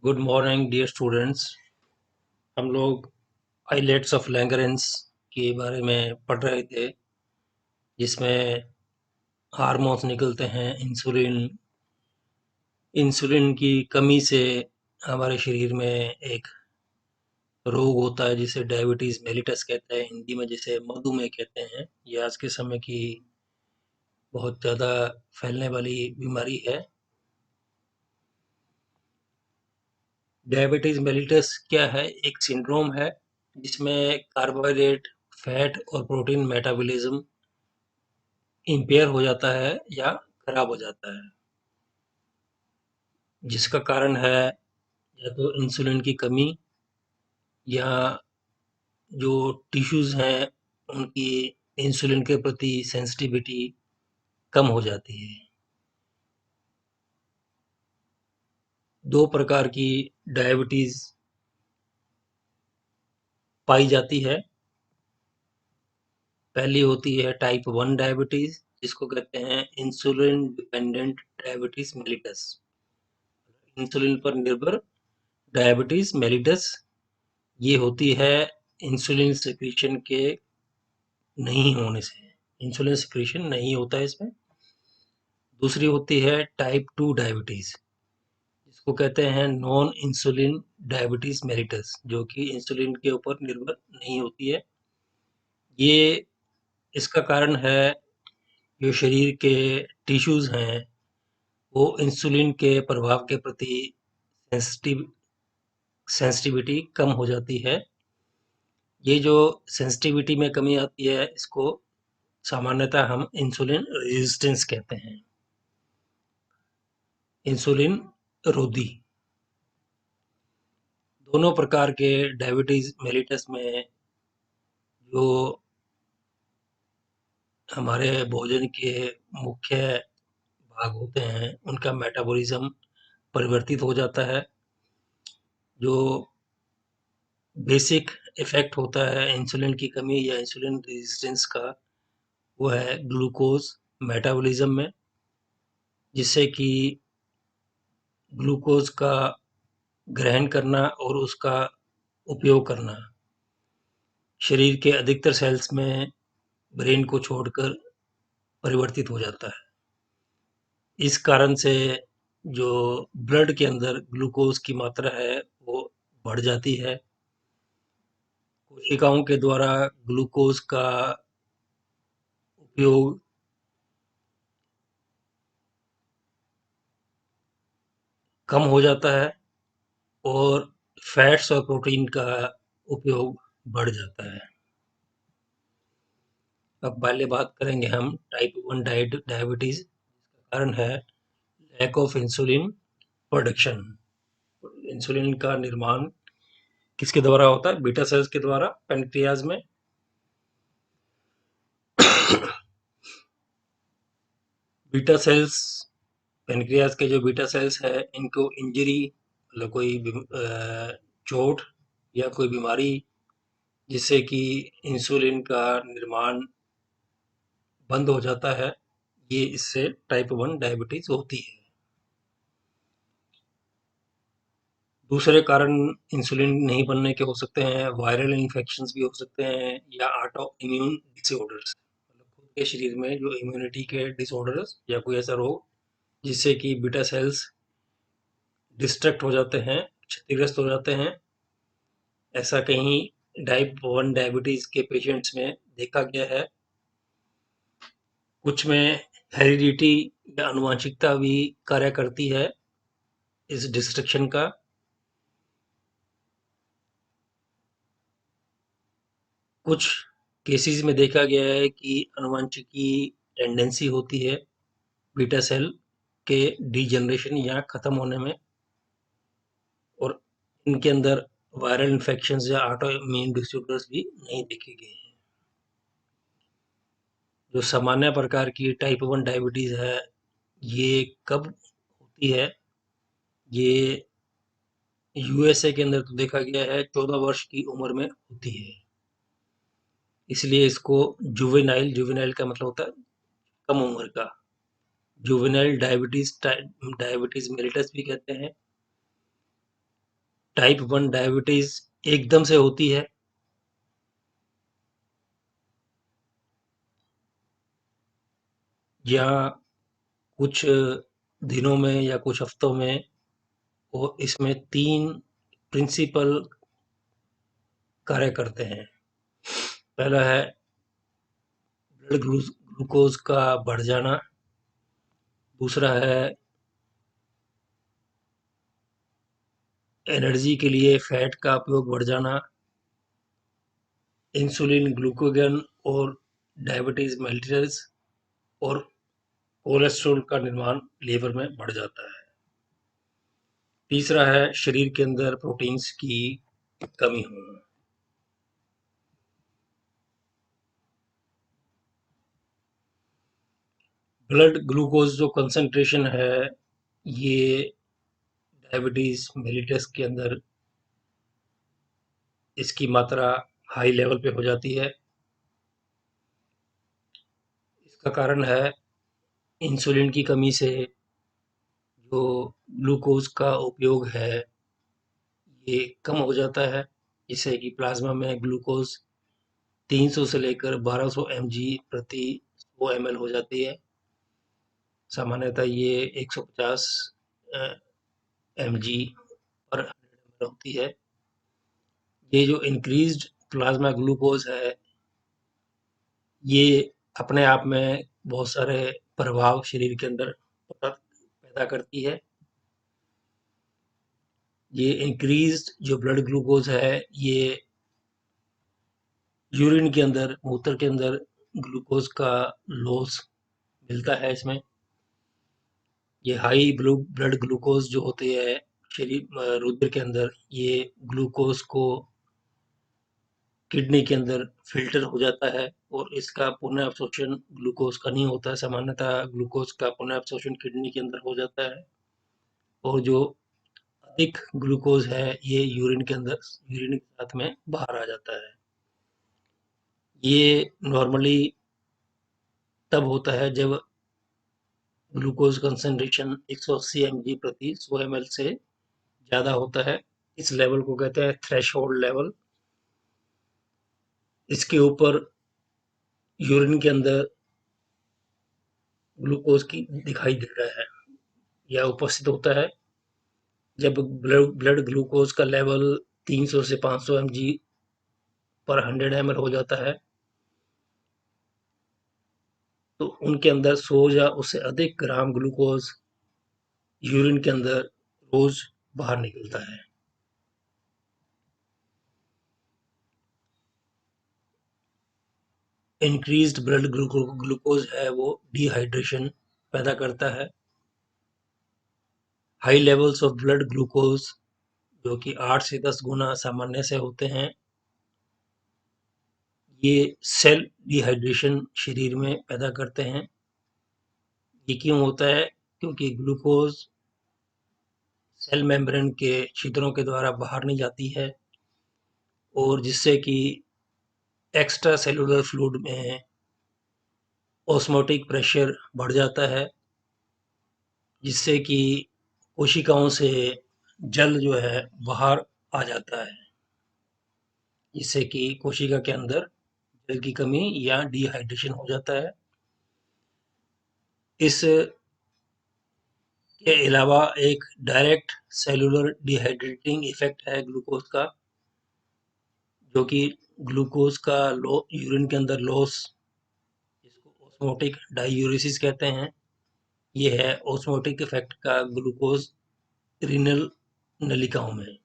Good morning dear students. हम लोग islets of लैंगरेंस के बारे में पढ़ रहे थे, जिसमें हार्मोन्स निकलते हैं। इंसुलिन की कमी से हमारे शरीर में एक रोग होता है जिसे डायबिटीज़ मेलिटस कहते हैं, हिंदी में जिसे मधुमेह कहते हैं। ये आज के समय की बहुत ज़्यादा फैलने वाली बीमारी है। डायबिटीज़ मेलिटस क्या है? एक सिंड्रोम है जिसमें कार्बोहाइड्रेट, फैट और प्रोटीन मेटाबॉलिज्म इम्पेयर हो जाता है या खराब हो जाता है, जिसका कारण है या तो इंसुलिन की कमी या जो टिश्यूज़ हैं उनकी इंसुलिन के प्रति सेंसिटिविटी कम हो जाती है। दो प्रकार की डायबिटीज़ पाई जाती है। पहली होती है टाइप 1 डायबिटीज़, जिसको कहते हैं insulin dependent diabetes mellitus. Insulin पर निर्भर डायबिटीज़ मेलिटस ये होती है इंसुलिन सिक्रीशन के नहीं होने से। इंसुलिन सिक्रीशन नहीं होता है इसमें। दूसरी होती है टाइप 2 डायबिटीज़, जिसको कहते हैं नॉन इंसुलिन डायबिटीज़ मेलिटस, जो कि इंसुलिन के ऊपर निर्भर नहीं होती है। ये इसका कारण है जो शरीर के टिश्यूज़ हैं वो इंसुलिन के प्रभाव के प्रति सेंसिटिविटी कम हो जाती है। ये जो सेंसिटिविटी में कमी आती है, इसको सामान्यतः हम इंसुलिन रेजिस्टेंस कहते हैं, इंसुलिन रोधी। दोनों प्रकार के डायबिटीज़ मेलिटस में जो हमारे भोजन के मुख्य भाग होते हैं उनका मेटाबॉलिज्म परिवर्तित हो जाता है। जो बेसिक इफ़ेक्ट होता है इंसुलिन की कमी या इंसुलिन रेजिस्टेंस का, वो है ग्लूकोज़ मेटाबॉलिज्म में, जिससे कि ग्लूकोज़ का ग्रहण करना और उसका उपयोग करना शरीर के अधिकतर सेल्स में ब्रेन को छोड़कर परिवर्तित हो जाता है। इस कारण से जो ब्लड के अंदर ग्लूकोज़ की मात्रा है वो बढ़ जाती है। कोशिकाओं के द्वारा ग्लूकोज़ का उपयोग कम हो जाता है और फैट्स और प्रोटीन का उपयोग बढ़ जाता है। अब पहले बात करेंगे हम टाइप 1 डायबिटीज़। कारण है lack of insulin production. Insulin का निर्माण किसके द्वारा होता है? बीटा सेल्स के द्वारा पैनक्रियाज में। बीटा सेल्स, पैनक्रियाज के जो बीटा सेल्स है, इनको इंजरी मतलब कोई चोट या कोई बीमारी जिससे कि इंसुलिन का निर्माण बंद हो जाता है, ये इससे टाइप 1 डायबिटीज होती है। दूसरे कारण इंसुलिन नहीं बनने के हो सकते हैं, वायरल इन्फेक्शंस भी हो सकते हैं या ऑटो इम्यून डिसऑर्डर्स, मतलब खुद के शरीर में जो इम्यूनिटी के डिसऑर्डर्स या कोई ऐसा रोग जिससे कि बीटा सेल्स डिस्ट्रक्ट हो जाते हैं, क्षतिग्रस्त हो जाते हैं। ऐसा कहीं टाइप 1 डायबिटीज के पेशेंट्स में देखा गया है। कुछ में हेरिडिटी या आनुवंशिकता भी कार्य करती है इस डिस्ट्रक्शन का। कुछ केसेस में देखा गया है कि आनुवंशिकी टेंडेंसी होती है बीटा सेल के डीजनरेशन या खत्म होने में, और इनके अंदर वायरल इन्फेक्शंस या ऑटो इम्यून डिसऑर्डर्स भी नहीं देखे गए हैं। जो सामान्य प्रकार की टाइप 1 डायबिटीज है, ये कब होती है? ये यूएसए के अंदर तो देखा गया है 14 वर्ष की उम्र में होती है, इसलिए इसको जुवेनाइल, जुवेनाइल का मतलब होता है कम उम्र का, जुवेनाइल डायबिटीज मेलिटस भी कहते हैं। टाइप 1 डायबिटीज एकदम से होती है या कुछ दिनों में या कुछ हफ्तों में, और इसमें 3 प्रिंसिपल कार्य करते हैं। पहला है ब्लड ग्लूकोज का बढ़ जाना, दूसरा है एनर्जी के लिए फैट का उपयोग बढ़ जाना, इंसुलिन ग्लूकागॉन और डायबिटीज मेलिटस, और कोलेस्ट्रॉल का निर्माण लीवर में बढ़ जाता है। तीसरा है शरीर के अंदर प्रोटीन्स की कमी होना। ब्लड ग्लूकोज जो कंसंट्रेशन है, ये डायबिटीज मेलिटस के अंदर इसकी मात्रा हाई लेवल पे हो जाती है। इसका कारण है इंसुलिन की कमी से जो ग्लूकोज का उपयोग है ये कम हो जाता है, जिससे कि प्लाज्मा में ग्लूकोज 300 से लेकर 1200 mg प्रति 100 ml हो जाती है। सामान्यतः ये 150 mg पर 100 ml होती है। ये जो इंक्रीज्ड प्लाज्मा ग्लूकोज है, ये अपने आप में बहुत सारे प्रभाव शरीर के अंदर पैदा करती है। ये इंक्रीज्ड जो ब्लड ग्लूकोज है, ये यूरिन के अंदर, मूत्र के अंदर ग्लूकोज का लॉस मिलता है इसमें। ये हाई ब्लड ग्लूकोज जो होते हैं शरीर रुधिर के अंदर, ये ग्लूकोज को किडनी के अंदर फिल्टर हो जाता है और इसका पुनः अवशोषण ग्लूकोज का नहीं होता है। सामान्यतः ग्लूकोज का पुनः अवशोषण किडनी के अंदर हो जाता है, और जो अधिक ग्लूकोज है ये यूरिन के अंदर, यूरिन के साथ में बाहर आ जाता है। ये नॉर्मली तब होता है जब ग्लूकोज कंसंट्रेशन 180 mg प्रति 100 ml से ज़्यादा होता है। इस लेवल को कहते हैं थ्रेशोल्ड लेवल। इसके ऊपर यूरिन के अंदर ग्लूकोज की दिखाई दे रहा है या उपस्थित होता है। जब ब्लड ग्लूकोज का लेवल 300 से 500 mg पर 100 ml हो जाता है, तो उनके अंदर 100 या उससे अधिक ग्राम ग्लूकोज यूरिन के अंदर रोज बाहर निकलता है। इंक्रीज्ड ब्लड ग्लूकोज है वो डिहाइड्रेशन पैदा करता है। High levels of blood glucose जो कि 8 से 10 गुना सामान्य से होते हैं, ये सेल डिहाइड्रेशन शरीर में पैदा करते हैं। ये क्यों होता है? क्योंकि ग्लूकोज सेल मेम्ब्रेन के छिद्रों के द्वारा बाहर नहीं जाती है, और जिससे कि एक्स्ट्रा सेलुलर फ्लूइड में ऑस्मोटिक प्रेशर बढ़ जाता है, जिससे कि कोशिकाओं से जल जो है बाहर आ जाता है, जिससे कि कोशिका के अंदर जल की कमी या डिहाइड्रेशन हो जाता है। इस के अलावा एक डायरेक्ट सेलुलर डिहाइड्रेटिंग इफेक्ट है ग्लूकोज का, जो कि ग्लूकोज का यूरिन के अंदर लॉस, जिसको ऑस्मोटिक डायूरेसिस कहते हैं, ये है ऑस्मोटिक इफेक्ट का ग्लूकोज रीनल नलिकाओं में।